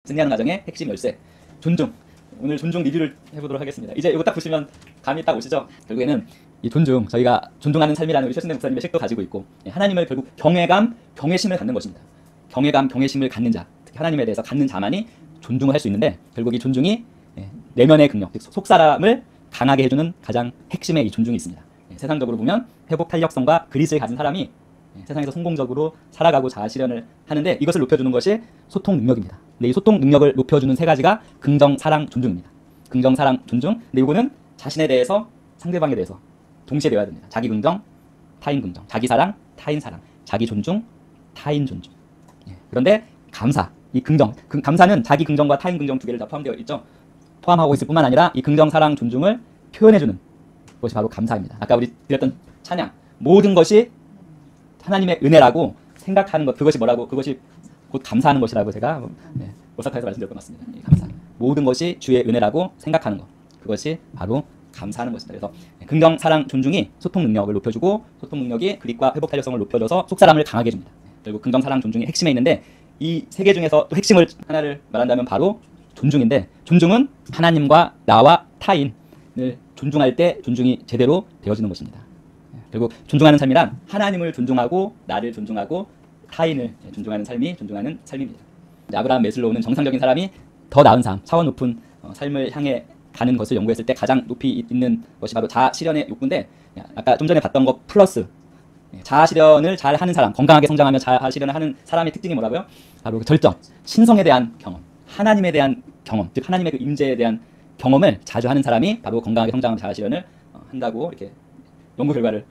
승리하는 과정의 핵심 열쇠, 존중. 오늘 존중 리뷰를 해보도록 하겠습니다. 이제 이거 딱 보시면 감이 딱 오시죠? 결국에는 이 존중, 저희가 존중하는 삶이라는 우리 최순대 목사님의 책도 가지고 있고, 하나님을 결국 경외감, 경외심을 갖는 것입니다. 경외감, 경외심을 갖는 자, 특히 하나님에 대해서 갖는 자만이 존중을 할 수 있는데, 결국 이 존중이 내면의 능력, 즉 속사람을 강하게 해주는 가장 핵심의 이 존중이 있습니다. 세상적으로 보면 회복 탄력성과 그릿을 가진 사람이 세상에서 성공적으로 살아가고 자아 실현을 하는데, 이것을 높여주는 것이 소통 능력입니다. 근데 이 소통 능력을 높여주는 세 가지가 긍정, 사랑, 존중입니다. 긍정, 사랑, 존중. 근데 이거는 자신에 대해서, 상대방에 대해서 동시에 되어야 됩니다. 자기 긍정, 타인 긍정. 자기 사랑, 타인 사랑. 자기 존중, 타인 존중. 그런데 감사, 이 긍정, 감사는 자기 긍정과 타인 긍정 두 개를 다 포함되어 있죠. 포함하고 있을 뿐만 아니라 이 긍정, 사랑, 존중을 표현해주는 것이 바로 감사입니다. 아까 우리 드렸던 찬양, 모든 것이 하나님의 은혜라고 생각하는 것, 그것이 뭐라고? 그것이 곧 감사하는 것이라고 제가 오사카에서 말씀드렸던 것 같습니다. 감사. 모든 것이 주의 은혜라고 생각하는 것, 그것이 바로 감사하는 것입니다. 그래서 긍정, 사랑, 존중이 소통 능력을 높여주고, 소통 능력이 그릿과 회복 탄력성을 높여줘서 속사람을 강하게 해줍니다. 그리고 긍정, 사랑, 존중이 핵심에 있는데, 이 세 개 중에서 또 핵심을 하나를 말한다면 바로 존중인데, 존중은 하나님과 나와 타인을 존중할 때 존중이 제대로 되어지는 것입니다. 결국 존중하는 삶이란 하나님을 존중하고 나를 존중하고 타인을 존중하는 삶이 존중하는 삶입니다. 아브라함 메슬로우는 정상적인 사람이 더 나은 삶, 차원 높은 삶을 향해 가는 것을 연구했을 때 가장 높이 있는 것이 바로 자아 실현의 욕구인데, 아까 좀 전에 봤던 것 플러스 자아 실현을 잘 하는 사람, 건강하게 성장하며 자아 실현을 하는 사람의 특징이 뭐라고요? 바로 절정, 신성에 대한 경험, 하나님에 대한 경험, 즉 하나님의 그 임재에 대한 경험을 자주 하는 사람이 바로 건강하게 성장하며 자아 실현을 한다고 이렇게 연구 결과를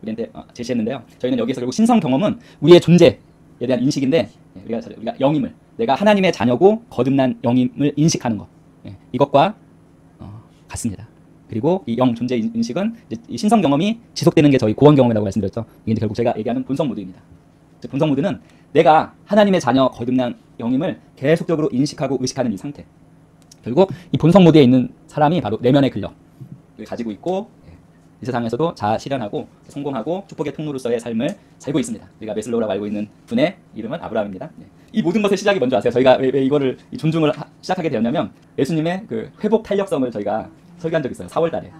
우리한테 제시했는데요. 저희는 여기서 결국 신성 경험은 우리의 존재에 대한 인식인데, 우리가 영임을, 내가 하나님의 자녀고 거듭난 영임을 인식하는 것, 이것과 같습니다. 그리고 이 영 존재 인식은 이 신성 경험이 지속되는 게 저희 고원 경험이라고 말씀드렸죠. 이게 결국 제가 얘기하는 본성 모드입니다. 즉 본성 모드는 내가 하나님의 자녀 거듭난 영임을 계속적으로 인식하고 의식하는 이 상태. 결국 이 본성 모드에 있는 사람이 바로 내면의 근력을 가지고 있고, 이 세상에서도 자아 실현하고 성공하고 축복의 통로로서의 삶을 살고 있습니다. 우리가 메슬로우라고 알고 있는 분의 이름은 아브라함입니다. 이 모든 것의 시작이 뭔지 아세요? 저희가 왜 이거를 존중을 시작하게 되었냐면, 예수님의 그 회복 탄력성을 저희가 설교한 적이 있어요. 4월달에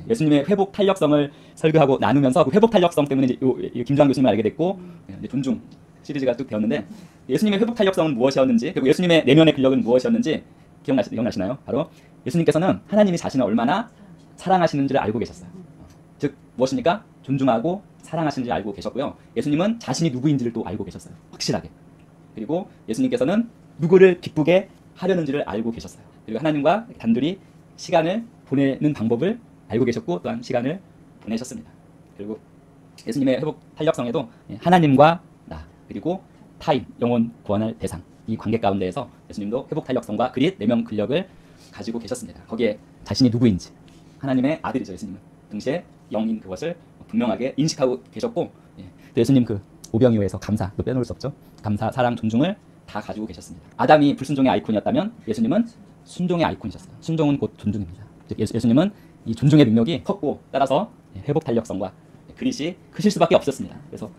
예수님의 회복 탄력성을 설교하고 나누면서 그 회복 탄력성 때문에 이제 김주환 교수님을 알게 됐고, 이제 존중 시리즈가 쭉 되었는데, 예수님의 회복 탄력성은 무엇이었는지, 그리고 예수님의 내면의 근력은 무엇이었는지 기억나시나요? 바로 예수님께서는 하나님이 자신을 얼마나 사랑하시는지를 알고 계셨어요. 즉 무엇입니까? 존중하고 사랑하시는지 알고 계셨고요. 예수님은 자신이 누구인지를 또 알고 계셨어요. 확실하게. 그리고 예수님께서는 누구를 기쁘게 하려는지를 알고 계셨어요. 그리고 하나님과 단둘이 시간을 보내는 방법을 알고 계셨고, 또한 시간을 보내셨습니다. 결국 예수님의 회복 탄력성에도 하나님과 나, 그리고 타인, 영혼 구원할 대상, 이 관계 가운데에서 예수님도 회복 탄력성과 그릿, 내면 근력을 가지고 계셨습니다. 거기에 자신이 누구인지, 하나님의 아들이죠. 예수님은 동시에 영인 그것을 분명하게 인식하고 계셨고, 예수님 그 오병이어에서 감사도 빼놓을 수 없죠. 감사, 사랑, 존중을 다 가지고 계셨습니다. 아담이 불순종의 아이콘이었다면 예수님은 순종의 아이콘이셨어요. 순종은 곧 존중입니다. 즉 예수님은 이 존중의 능력이 컸고, 따라서 회복 탄력성과 그릿이 크실 수밖에 없었습니다. 그래서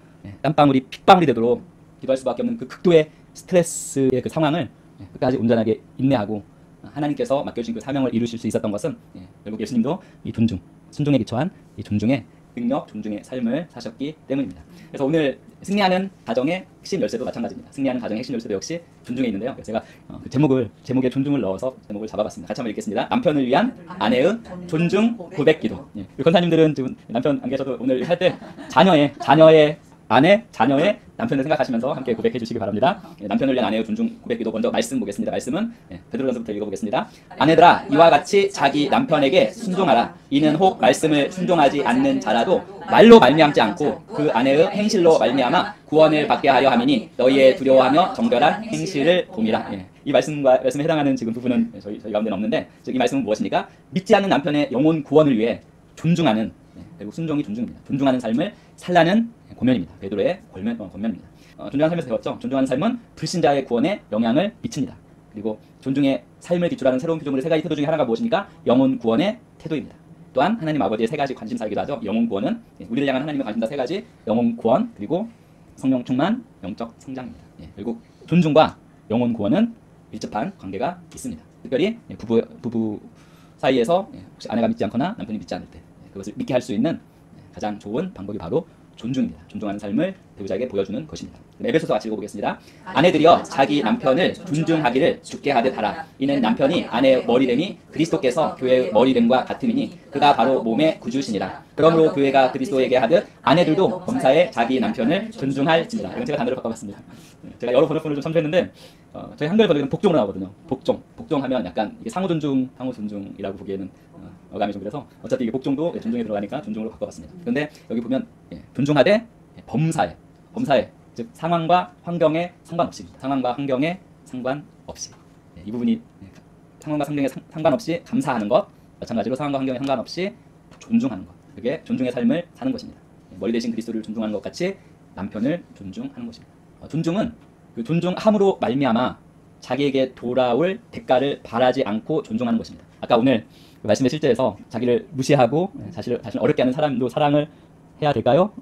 땀방울이 핏방울이 되도록 기도할 수밖에 없는 그 극도의 스트레스의 그 상황을 끝까지 온전하게 인내하고 하나님께서 맡겨주신 그 사명을 이루실 수 있었던 것은 결국 예수님도 이 존중, 순종에 기초한 이 존중의 능력, 존중의 삶을 사셨기 때문입니다. 그래서 오늘 승리하는 가정의 핵심 열쇠도 마찬가지입니다. 승리하는 가정의 핵심 열쇠도 역시 존중에 있는데요. 제가 그 제목에 존중을 넣어서 제목을 잡아봤습니다. 같이 한번 읽겠습니다. 남편을 위한 아내의 존중 고백 기도. 우리 권사님들은 지금 남편 안 계셔도 오늘 할 때 자녀의 아내, 자녀의 남편을 생각하시면서 함께 고백해 주시기 바랍니다. 남편을 위한 아내의 존중 고백기도 먼저 말씀 보겠습니다. 말씀은 베드로전서부터 읽어보겠습니다. 아내들아, 이와 같이 자기 남편에게 순종하라. 이는 혹 말씀을 순종하지 않는 자라도 말로 말미암지 않고 그 아내의 행실로 말미암아 구원을 받게 하려 함이니 너희의 두려워하며 정결한 행실을 봄이라. 이 말씀에 해당하는 지금 부분은 저희 가운데는 없는데, 즉 이 말씀은 무엇입니까? 믿지 않는 남편의 영혼 구원을 위해 존중하는, 결국 순종이 존중입니다. 존중하는 삶을 살라는 고면입니다. 베드로의 권면입니다. 존중하는 삶에서 배웠죠. 존중하는 삶은 불신자의 구원에 영향을 미칩니다. 그리고 존중의 삶을 기초하는 새로운 피조물의 세 가지 태도 중에 하나가 무엇입니까? 영혼 구원의 태도입니다. 또한 하나님 아버지의 세 가지 관심사이기도 하죠. 영혼 구원은 우리를 향한 하나님의 관심사 세 가지, 영혼 구원, 그리고 성령 충만, 영적 성장입니다. 결국 존중과 영혼 구원은 밀접한 관계가 있습니다. 특별히 부부 사이에서 혹시 아내가 믿지 않거나 남편이 믿지 않을 때 그것을 믿게 할 수 있는 가장 좋은 방법이 바로 존중입니다. 존중하는 삶을 배우자에게 보여주는 것입니다. 에베소서 같이 읽어보겠습니다. 아내들이여 자기 남편을 존중하기를 주께 하듯 하라. 이는 남편이 아내의 머리됨이 그리스도께서 교회의 머리됨과 같음이니 그가 바로 몸의 구주시니라. 그러므로 교회가 그리스도에게 하듯 아내들도 범사에 자기 남편을 존중할지니라. 이건 제가 단어를 바꿔봤습니다. 제가 여러 번역본을 좀 참조했는데 저희 한글 번역은 복종으로 나오거든요. 복종하면 약간 이게 상호 존중이라고 보기에는 어감이 좀 그래서 어차피 이게 복종도 존중에 들어가니까 존중으로 바꿔봤습니다. 그런데 여기 보면 존중하되 범사에 즉 상황과 환경에 상관없이입니다. 상황과 환경에 상관없이 이 부분이 상황과 환경에 상관없이 감사하는 것, 마찬가지로 상황과 환경에 상관없이 존중하는 것, 그게 존중의 삶을 사는 것입니다. 머리 대신 그리스도를 존중하는 것 같이 남편을 존중하는 것입니다. 존중은 그 존중함으로 말미암아 자기에게 돌아올 대가를 바라지 않고 존중하는 것입니다. 아까 오늘 그 말씀의 실제에서 자기를 무시하고 자신을 어렵게 하는 사람도 사랑을 해야 될까요?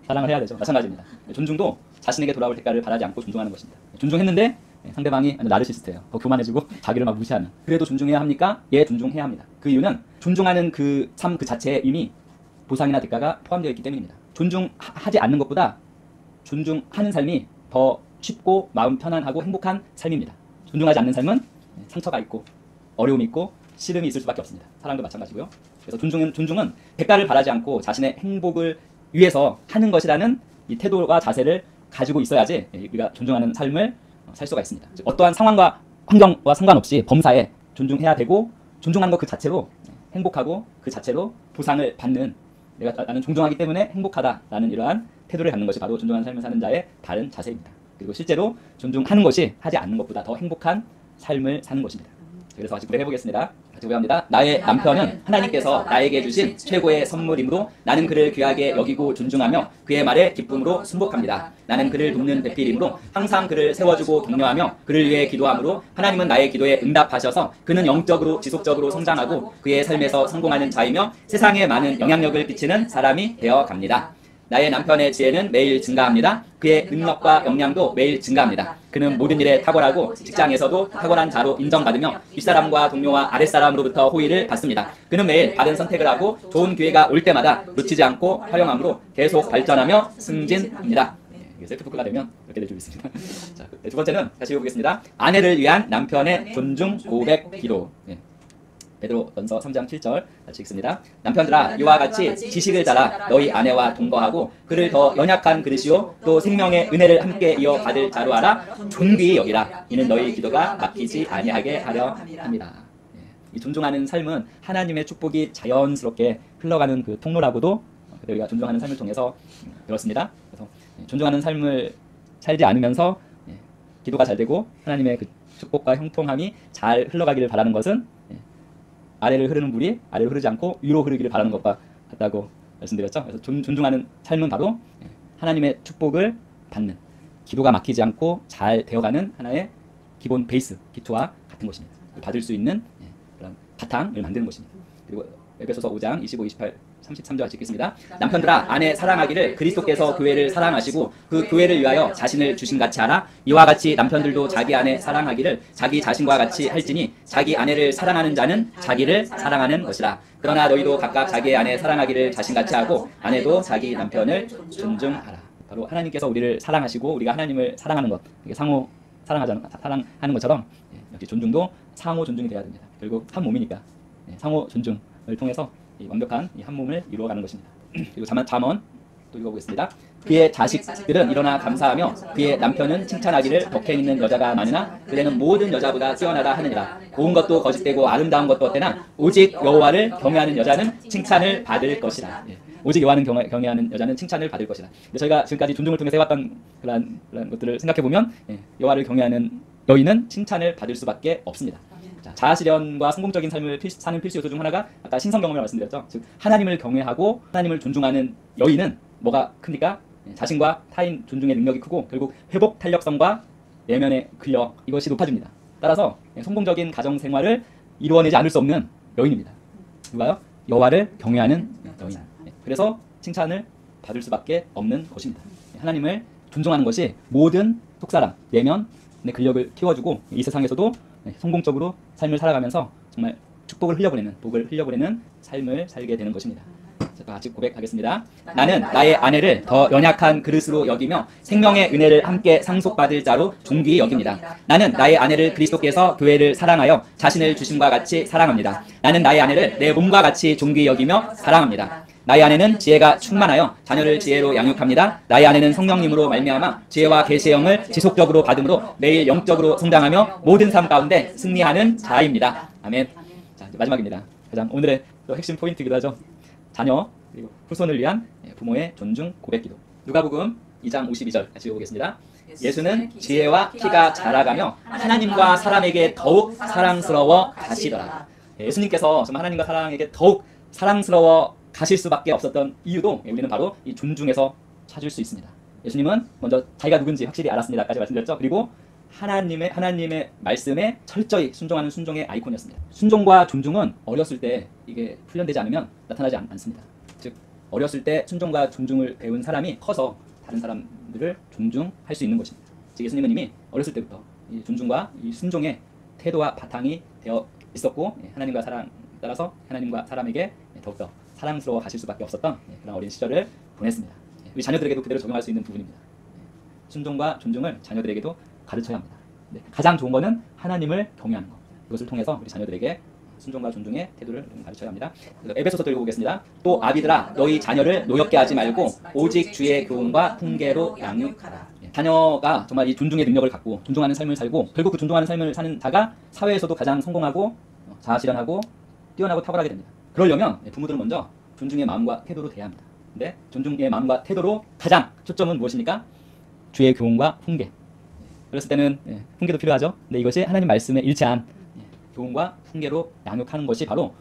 사랑을 해야 되죠. 마찬가지입니다. 존중도 자신에게 돌아올 대가를 바라지 않고 존중하는 것입니다. 존중했는데 상대방이 나르시스트예요. 더 교만해지고 자기를 막 무시하는. 그래도 존중해야 합니까? 예, 존중해야 합니다. 그 이유는 존중하는 그 삶 그 자체에 이미 보상이나 대가가 포함되어 있기 때문입니다. 존중하지 않는 것보다 존중하는 삶이 더 쉽고 마음 편안하고 행복한 삶입니다. 존중하지 않는 삶은 상처가 있고 어려움이 있고 시름이 있을 수밖에 없습니다. 사랑도 마찬가지고요. 그래서 존중은 대가를 바라지 않고 자신의 행복을 위해서 하는 것이라는 이 태도와 자세를 가지고 있어야지 우리가 존중하는 삶을 살 수가 있습니다. 즉 어떠한 상황과 환경과 상관없이 범사에 존중해야 되고 존중하는 것 그 자체로 행복하고 그 자체로 보상을 받는 나는 존중하기 때문에 행복하다라는 이러한 태도를 갖는 것이 바로 존중하는 삶을 사는 자의 바른 자세입니다. 그리고 실제로 존중하는 것이 하지 않는 것보다 더 행복한 삶을 사는 것입니다. 그래서 같이 고백해보겠습니다. 같이 고백합니다. 나의 남편은 하나님께서 나에게 주신 최고의 선물이므로 나는 그를 귀하게 여기고 존중하며 그의 말에 기쁨으로 순복합니다. 나는 그를 돕는 배필이므로 항상 그를 세워주고 격려하며 그를 위해 기도하므로 하나님은 나의 기도에 응답하셔서 그는 영적으로 지속적으로 성장하고 그의 삶에서 성공하는 자이며 세상에 많은 영향력을 끼치는 사람이 되어 갑니다. 나의 남편의 지혜는 매일 증가합니다. 그의 능력과 역량도 매일 증가합니다. 그는 모든 일에 탁월하고 직장에서도 탁월한 자로 인정받으며 윗사람과 동료와 아랫사람으로부터 호의를 받습니다. 그는 매일 바른 선택을 하고 좋은 기회가 올 때마다 놓치지 않고 활용함으로 계속 발전하며 승진합니다. 셀프토크가 되면 이렇게 될 줄 믿습니다. 자, 두 번째는 다시 읽어보겠습니다. 아내를 위한 남편의 존중 고백 기도. 베드로전서 3장 7절 같이 읽습니다. 남편들아 이와 같이 지식을 따라 너희 아내와 동거하고 그를 더 연약한 그릇이요 또 생명의 은혜를 함께 이어 받을 자로 알아 존귀히 여기라. 이는 너희 기도가 막히지 아니하게 하려 합니다. 이 존중하는 삶은 하나님의 축복이 자연스럽게 흘러가는 그 통로라고도 우리가 존중하는 삶을 통해서 배웠습니다. 그래서 존중하는 삶을 살지 않으면서 기도가 잘 되고 하나님의 그 축복과 형통함이 잘 흘러가기를 바라는 것은 아래를 흐르는 물이 아래로 흐르지 않고 위로 흐르기를 바라는 것과 같다고 말씀드렸죠. 그래서 존중하는 삶은 바로 하나님의 축복을 받는, 기도가 막히지 않고 잘 되어가는 하나의 기본 베이스, 기초와 같은 것입니다. 받을 수 있는 그런 바탕을 만드는 것입니다. 그리고 에베소서 5장 25, 28, 33절 같이 읽겠습니다. 남편들아 아내 사랑하기를 그리스도께서 교회를 사랑하시고 그 교회를 위하여 자신을 주신 같이 하라. 이와 같이 남편들도 자기 아내 사랑하기를 자기 자신과 같이 할지니 자기 아내를 사랑하는 자는 자기를 사랑하는 것이라. 그러나 너희도 각각 자기의 아내 사랑하기를 자신같이 하고 아내도 자기 남편을 존중하라. 바로 하나님께서 우리를 사랑하시고 우리가 하나님을 사랑하는 것, 상호 사랑하는 것처럼 역시 존중도 상호 존중이 되어야 됩니다. 결국 한 몸이니까 상호 존중을 통해서 이 완벽한 이 한 몸을 이루어가는 것입니다. 그리고 잠언 또 읽어보겠습니다. 그의 자식들은 일어나 감사하며 그의 남편은 칭찬하기를 덕해 있는 여자가 많으나 그대는 모든 여자보다 뛰어나다 하느니라. 고운 것도 거짓되고 아름다운 것도 어때나 오직 여호와를 경외하는 여자는 칭찬을 받을 것이라. 오직 여호와는 경외하는 여자는 칭찬을 받을 것이라. 저희가 지금까지 존중을 통해서 해왔던 그런 것들을 생각해보면 여호와를 경외하는 여인은 칭찬을 받을 수밖에 없습니다. 자아실현과 성공적인 삶을 사는 필수 요소 중 하나가 아까 신성 경험을 말씀드렸죠. 즉 하나님을 경외하고 하나님을 존중하는 여인은 뭐가 큽니까? 자신과 타인 존중의 능력이 크고 결국 회복 탄력성과 내면의 근력 이것이 높아집니다. 따라서 성공적인 가정 생활을 이루어내지 않을 수 없는 여인입니다. 누가요? 여호와를 경외하는 여인. 그래서 칭찬을 받을 수밖에 없는 것입니다. 하나님을 존중하는 것이 모든 속사람, 내면, 내 근력을 키워주고 이 세상에서도 성공적으로 삶을 살아가면서 정말 축복을 흘려보내는, 복을 흘려보내는 삶을 살게 되는 것입니다. 자, 같이 고백하겠습니다. 나는 나의 아내를 더 연약한 그릇으로 여기며 생명의 은혜를 함께 상속받을 자로 존귀히 여깁니다. 나는 나의 아내를 그리스도께서 교회를 사랑하여 자신을 주심과 같이 사랑합니다. 나는 나의 아내를 내 몸과 같이 존귀히 여기며 사랑합니다. 나의 아내는 지혜가 충만하여 자녀를 지혜로 양육합니다. 나의 아내는 성령님으로 말미암아 지혜와 계시의 영을 지속적으로 받음으로 매일 영적으로 성장하며 모든 삶 가운데 승리하는 자입니다. 아멘. 자, 이제 마지막입니다. 가장 오늘의 또 핵심 포인트이기도 하죠. 자녀 그리고 후손을 위한 부모의 존중 고백기도. 누가복음 2장 52절 같이 읽어보겠습니다. 예수는 지혜와 키가 자라가며 하나님과 사람에게 더욱 사랑스러워 가시더라. 예수님께서 정말 하나님과 사람에게 더욱 사랑스러워 가실 수밖에 없었던 이유도 우리는 바로 이 존중에서 찾을 수 있습니다. 예수님은 먼저 자기가 누군지 확실히 알았습니다까지 말씀드렸죠. 그리고 하나님의 말씀에 철저히 순종하는 순종의 아이콘이었습니다. 순종과 존중은 어렸을 때 이게 훈련되지 않으면 나타나지 않습니다. 즉 어렸을 때 순종과 존중을 배운 사람이 커서 다른 사람들을 존중할 수 있는 것입니다. 즉 예수님은 이미 어렸을 때부터 이 존중과 이 순종의 태도와 바탕이 되어 있었고 하나님과 사랑 따라서 하나님과 사람에게 더욱더 사랑스러워 가실 수밖에 없었던 그런 어린 시절을 보냈습니다. 우리 자녀들에게도 그대로 적용할 수 있는 부분입니다. 순종과 존중을 자녀들에게도 가르쳐야 합니다. 가장 좋은 것은 하나님을 경외하는 것. 이것을 통해서 우리 자녀들에게 순종과 존중의 태도를 가르쳐야 합니다. 에베소서 읽어보겠습니다. 또 아비들아 너희 자녀를 노엽게 하지 말고 오직 주의 교훈과 훈계로 양육하라. 자녀가 정말 이 존중의 능력을 갖고 존중하는 삶을 살고 결국 그 존중하는 삶을 사는 자가 사회에서도 가장 성공하고 자아실현하고 뛰어나고 탁월하게 됩니다. 그러려면 부모들은 먼저 존중의 마음과 태도로 대해야 합니다. 근데 존중의 마음과 태도로 가장 초점은 무엇입니까? 주의 교훈과 훈계. 그랬을 때는 훈계도 필요하죠. 근데 이것이 하나님 말씀에 일치한 교훈과 훈계로 양육하는 것이 바로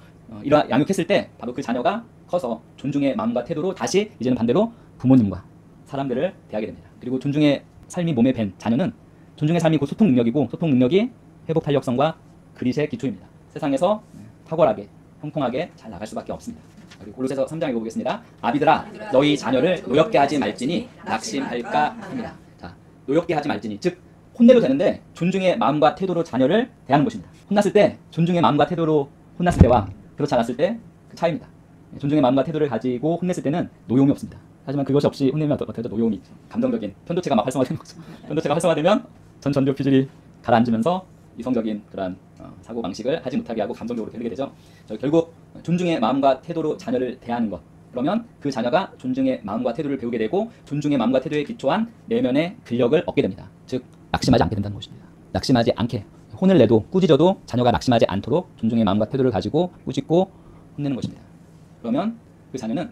이러한 양육했을 때 바로 그 자녀가 커서 존중의 마음과 태도로 다시 이제는 반대로 부모님과 사람들을 대하게 됩니다. 그리고 존중의 삶이 몸에 밴 자녀는 존중의 삶이 곧 소통 능력이고 소통 능력이 회복 탄력성과 그릿의 기초입니다. 세상에서 탁월하게 형통하게 잘 나갈 수밖에 없습니다. 그리고 골로새서 3장 읽어보겠습니다. 아비들아 너희 자녀를 노엽게 하지 말지니 낙심할까 합니다. 자, 노엽게 하지 말지니 즉 혼내도 되는데 존중의 마음과 태도로 자녀를 대하는 것입니다. 혼났을 때 존중의 마음과 태도로 혼났을 때와 그렇지 않았을 때 그 차이입니다. 존중의 마음과 태도를 가지고 혼냈을 때는 노용이 없습니다. 하지만 그것이 없이 혼내면 어떻게 노용이 있죠. 감정적인 편도체가 막 활성화되는 거죠. 편도체가 활성화되면 전두 퓨질이 가라앉으면서 이성적인 그런 사고 방식을 하지 못하게 하고 감정적으로 흐르게 되죠. 결국 존중의 마음과 태도로 자녀를 대하는 것. 그러면 그 자녀가 존중의 마음과 태도를 배우게 되고 존중의 마음과 태도에 기초한 내면의 근력을 얻게 됩니다. 즉 낙심하지 않게 된다는 것입니다. 낙심하지 않게 혼을 내도 꾸짖어도 자녀가 낙심하지 않도록 존중의 마음과 태도를 가지고 꾸짖고 혼내는 것입니다. 그러면 그 자녀는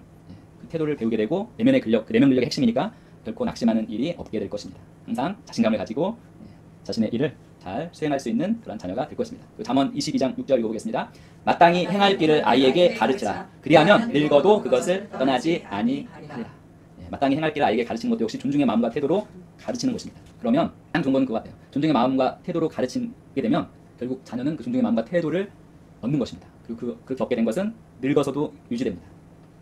그 태도를 배우게 되고 내면의 근력, 그 내면 근력의 핵심이니까 결코 낙심하는 일이 없게 될 것입니다. 항상 자신감을 가지고 자신의 일을 잘 수행할 수 있는 그런 자녀가 될 것입니다. 그 잠언 22장 6절 읽어보겠습니다. 마땅히 행할 길을 아이에게 가르치라. 그리하면 늙어도 그것을 떠나지 아니하리라. 마땅히 행할 길을 아이에게 가르치는 것도 역시 존중의 마음과 태도로 가르치는 것입니다. 그러면 가장 좋은 건 그거 같아요. 존중의 마음과 태도로 가르치게 되면 결국 자녀는 그 존중의 마음과 태도를 얻는 것입니다. 그리고 그렇게 얻게 된 것은 늙어서도 유지됩니다.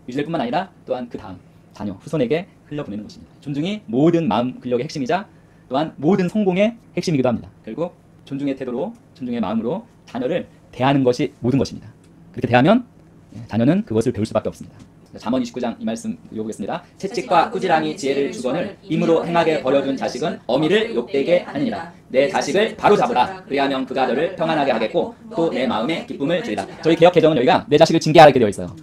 유지될 뿐만 아니라 또한 그 다음 자녀, 후손에게 흘려보내는 것입니다. 존중이 모든 마음 근력의 핵심이자 또한 모든 성공의 핵심이기도 합니다. 결국 존중의 태도로, 존중의 마음으로 자녀를 대하는 것이 모든 것입니다. 그렇게 대하면 자녀는 그것을 배울 수밖에 없습니다. 잠언 29장 이 말씀 읽어보겠습니다. 채찍과 꾸지람이 지혜를 주거늘 임으로 행하게 버려둔 자식은 어미를 욕되게 하느니라. 내 자식을 바로 잡으라. 그리하면 그가 너를 평안하게 하겠고 또 내 마음에 기쁨을 주리라. 저희 개역 개정은 여기가 내 자식을 징계하라 이렇게 되어 있어요.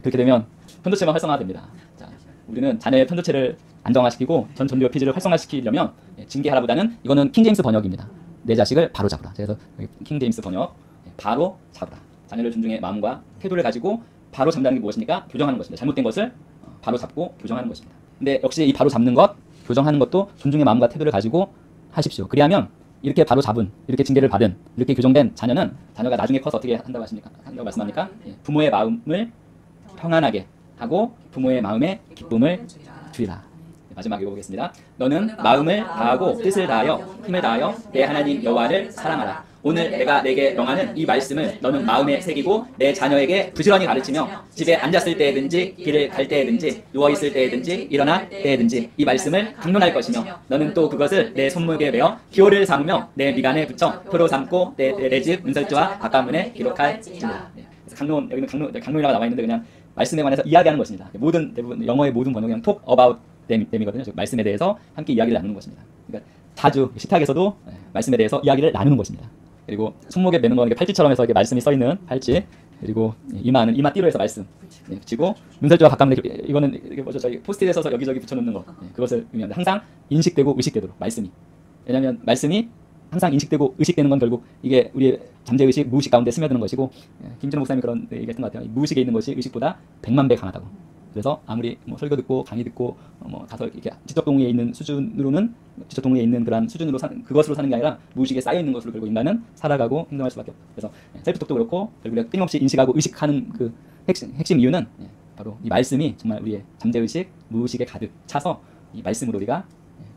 그렇게 되면 편도체만 활성화됩니다. 자, 우리는 자녀의 편도체를 안정화시키고 전두엽 피지를 활성화시키려면 징계하라보다는 이거는 킹제임스 번역입니다. 내 자식을 바로 잡으라. 그래서 킹제임스 번역 바로 잡으라. 자녀를 존중의 마음과 태도를 가지고 바로 잡는다는 게 무엇입니까? 교정하는 것입니다. 잘못된 것을 바로 잡고 교정하는 것입니다. 근데 역시 이 바로 잡는 것, 교정하는 것도 존중의 마음과 태도를 가지고 하십시오. 그리하면 이렇게 바로 잡은, 이렇게 징계를 받은, 이렇게 교정된 자녀는 자녀가 나중에 커서 어떻게 한다고 말씀합니까? 부모의 마음을 평안하게 하고 부모의 마음에 기쁨을 주리라. 마지막 읽어보겠습니다. 너는 마음을 다하고 뜻을 다하여 힘을 다하여 내 하나님 여호와를 사랑하라. 오늘 내가 내게 명하는 이 말씀을 너는 마음에 새기고 내 자녀에게 부지런히 가르치며 집에 앉았을 때든지 길을 갈 때든지 누워있을 때든지 일어날 때든지 이 말씀을 강론할 것이며 너는 또 그것을 내 손목에 메어 기호를 삼으며 내 미간에 붙여 표로 삼고 내 집 문설주와 바깥문에 기록할지니라. 강론, 여기는 강론이라고 나와 있는데 그냥 말씀에 관해서 이야기하는 것입니다. 대부분 영어의 모든 번역이 그냥 talk about them이거든요. 즉 말씀에 대해서 함께 이야기를 나누는 것입니다. 그러니까 자주 식탁에서도 말씀에 대해서 이야기를 나누는 것입니다. 그리고 손목에 매는 거 팔찌처럼 해서 이렇게 말씀이 써 있는 팔찌, 그리고 이마띠로 해서 말씀 붙이고 문설주와 바깥문에 이거는 이게 뭐죠? 저희 포스트잇에 써서 여기저기 붙여놓는 거 그것을 의미합니다. 항상 인식되고 의식되도록 말씀이. 왜냐하면 말씀이 항상 인식되고 의식되는 건 결국 이게 우리의 잠재의식, 무의식 가운데 스며드는 것이고 김진호 목사님이 그런 얘기했던 것 같아요. 무의식에 있는 것이 의식보다 100만 배 강하다고. 그래서 아무리 뭐 설교 듣고 강의 듣고 뭐 다소 이렇게 지적 동의에 있는 수준으로는 지적 동의에 있는 그런 수준으로 그것으로 사는 게 아니라 무의식에 쌓여 있는 것으로 결국 인간은 살아가고 행동할 수밖에 없고. 그래서 셀프톡도 그렇고 결국 우리가 끊임없이 인식하고 의식하는 그 핵심 이유는 바로 이 말씀이 정말 우리의 잠재의식, 무의식에 가득 차서 이 말씀으로 우리가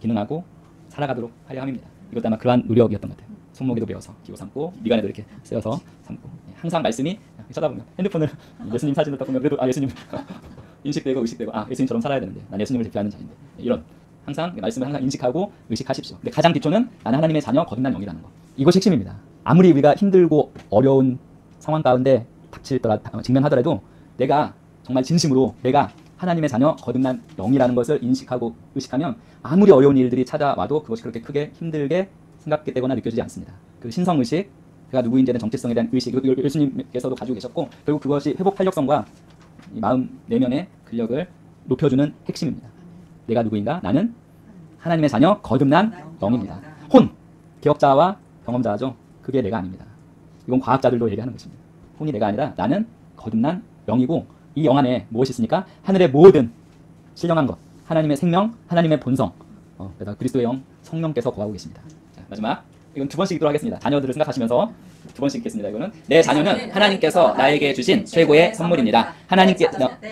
기능하고 살아가도록 하려 함입니다. 이것도 아마 그러한 노력이었던 것 같아요. 손목에도 메어서 기호 삼고 미간에도 이렇게 쓰여서 삼고 항상 말씀이 쳐다보면 핸드폰을 예수님 사진을 딱 보면 그래도 예수님 인식되고 의식되고 예수님처럼 살아야 되는데 난 예수님을 대표하는 자인데 이런 항상 말씀을 항상 인식하고 의식하십시오. 근데 가장 기초는 나는 하나님의 자녀 거듭난 영이라는 거. 이것이 핵심입니다. 아무리 우리가 힘들고 어려운 상황 가운데 직면하더라도 내가 정말 진심으로 내가 하나님의 자녀 거듭난 영이라는 것을 인식하고 의식하면 아무리 어려운 일들이 찾아와도 그것이 그렇게 크게 힘들게 생각되거나 느껴지지 않습니다. 그 신성의식, 그가 누구인지에 대한 정체성에 대한 의식, 예수님께서도 가지고 계셨고 결국 그것이 회복 활력성과 이 마음 내면의 근력을 높여주는 핵심입니다. 내가 누구인가? 나는 하나님의 자녀 거듭난 영입니다. 혼, 개혁자와 경험자죠. 그게 내가 아닙니다. 이건 과학자들도 얘기하는 것입니다. 혼이 내가 아니라 나는 거듭난 영이고 이 영 안에 무엇이 있으니까 하늘의 모든 신령한 것, 하나님의 생명, 하나님의 본성, 게다가 그리스도의 영, 성령께서 거하고 계십니다. 자, 마지막 이건 두 번씩 읽도록 하겠습니다. 자녀들을 생각하시면서 두 번씩 읽겠습니다. 이거는 내 자녀는 하나님께서 나에게 주신 최고의 선물입니다.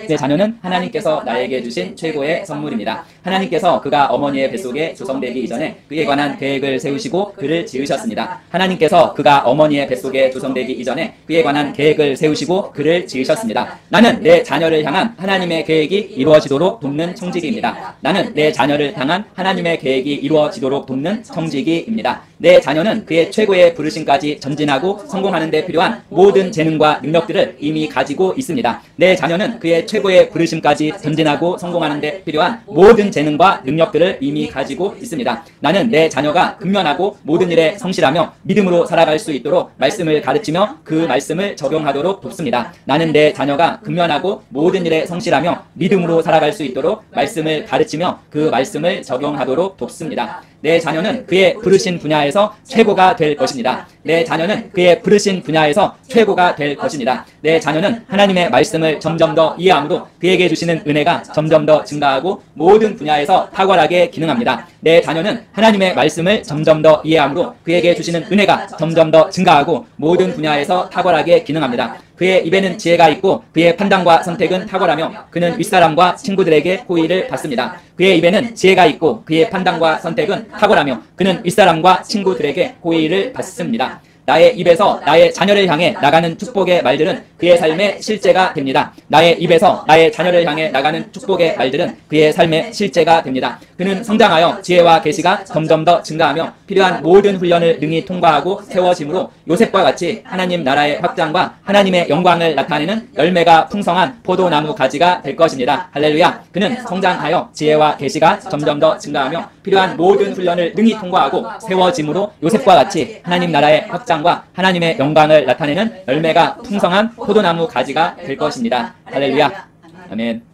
내 자녀는 하나님께서 나에게 주신 최고의 선물입니다. 하나님께서 그가 어머니의 뱃속에 조성되기 이전에 그에 관한 계획을 세우시고 그를 지으셨습니다. 하나님께서 그가 어머니의 뱃속에 조성되기 이전에 그에 관한 계획을 세우시고 그를 지으셨습니다. 나는 내 자녀를 향한 하나님의 계획이 이루어지도록 돕는 청지기입니다. 나는 내 자녀를 향한 하나님의 계획이 이루어지도록 돕는 청지기입니다. 내 자녀는 그의 최고의 부르심까지 전진하고 성공하는 데 필요한 모든 재능과 능력들을 이미 가지고 있습니다. 내 자녀는 그의 최고의 부르심까지 전진하고 성공하는 데 필요한 모든 재능과 능력들을 이미 가지고 있습니다. 나는 내 자녀가 근면하고 모든 일에 성실하며 믿음으로 살아갈 수 있도록 말씀을 가르치며 그 말씀을 적용하도록 돕습니다. 나는 내 자녀가 근면하고 모든 일에 성실하며 믿음으로 살아갈 수 있도록 말씀을 가르치며 그 말씀을 적용하도록 돕습니다. 내 자녀는 그의 부르신 분야에서 최고가 될 것입니다. 내 자녀는 그의 부르신 분야에서 최고가 될 것입니다. 내 자녀는 하나님의 말씀을 점점 더 이해함으로 그에게 주시는 은혜가 점점 더 증가하고 모든 분야에서 탁월하게 기능합니다. 내 자녀는 하나님의 말씀을 점점 더 이해함으로 그에게 주시는 은혜가 점점 더 증가하고 모든 분야에서 탁월하게 기능합니다. 그의 입에는 지혜가 있고 그의 판단과 선택은 탁월하며 그는 윗사람과 친구들에게 호의를 받습니다. 그의 입에는 지혜가 있고 그의 판단과 선택은 탁월하며 그는 윗사람과 친구들에게 호의를 받습니다. 나의 입에서 나의 자녀를 향해 나가는 축복의 말들은 그의 삶의 실제가 됩니다. 나의 입에서 나의 자녀를 향해 나가는 축복의 말들은 그의 삶의 실제가 됩니다. 그는 성장하여 지혜와 계시가 점점 더 증가하며 필요한 모든 훈련을 능히 통과하고 세워짐으로 요셉과 같이 하나님 나라의 확장과 하나님의 영광을 나타내는 열매가 풍성한 포도나무 가지가 될 것입니다. 할렐루야. 그는 성장하여 지혜와 계시가 점점 더 증가하며 필요한 모든 훈련을 능히 통과하고 세워짐으로 요셉과 같이 하나님 나라의 확장과 하나님의 영광을 나타내는 열매가 풍성한 포도나무 가지가 될 것입니다. 할렐루야. 아멘.